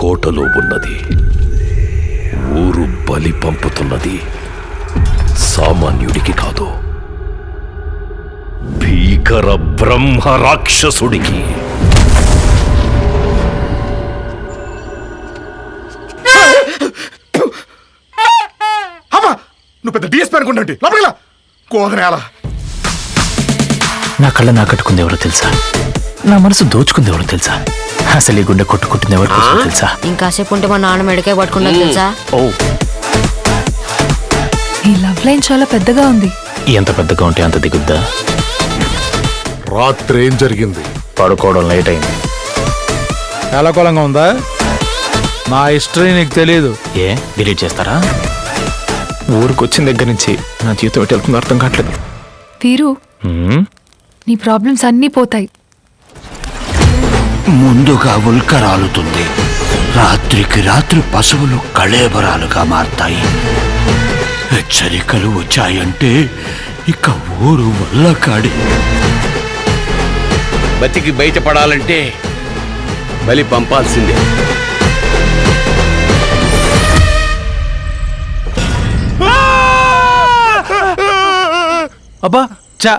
కోటలో ఉన్నది. ఊరు బలి పంపుతున్నది సామాన్యుడికి కాదు, భీకర బ్రహ్మ రాక్షసుడికి. నువ్వు పెద్ద డిఎస్పీ అనుకుంటే లోపలికి కోదనేలా. నా కళ్ళ నాకట్టుకుంది ఎవరో తెలుసా? నా మనసు దోచుకుంది ఎవరో తెలుసా? అసలు ఈ గుండె కొట్టుకుంటుంది ఎవరు తెలుసా? ఇంకాసేపు ఉంటే మా నాన్న మెడకే పట్టుకున్నది తెలుసా? ఓ, ఈ లవ్ లైన్ చాలా పెద్దగా ఉంది. ఎంత పెద్దగా ఉంటే అంత దిగుద్దా? రాత్రి ఏం జరిగింది? పడుకోవడం లేట్ అయింది. ఎలాకోలంగా ఉందా? నా హిస్టరీ నీకు తెలియదు. ఏ డిలీట్ చేస్తారా? ఊరికి వచ్చిన దగ్గర నుంచి నా జీవితం ఎటు వెళ్తుందో అర్థం కావట్లేదు. వీరు, నీ ప్రాబ్లమ్స్ అన్నీ పోతాయి. ముందుగా ఉల్క రాలుతుంది. రాత్రికి రాత్రి పశువులు కళేబరాలుగా మారతాయి. హెచ్చరికలు వచ్చాయంటే ఇక ఊరు వల్ల కాడి. బతికి బయటపడాలంటే బలి పంపాల్సిందే. అబ్బా చా,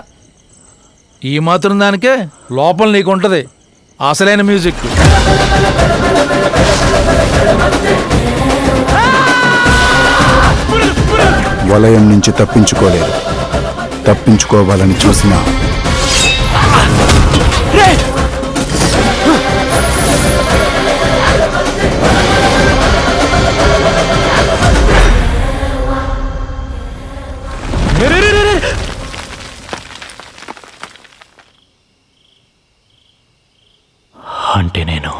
ఈ మాత్రం దానికే లోపల నీకుంటది అసలైన మ్యూజిక్. వలయం నుంచి తప్పించుకోలేదు. తప్పించుకోవాలని చూసినా అంటే నేను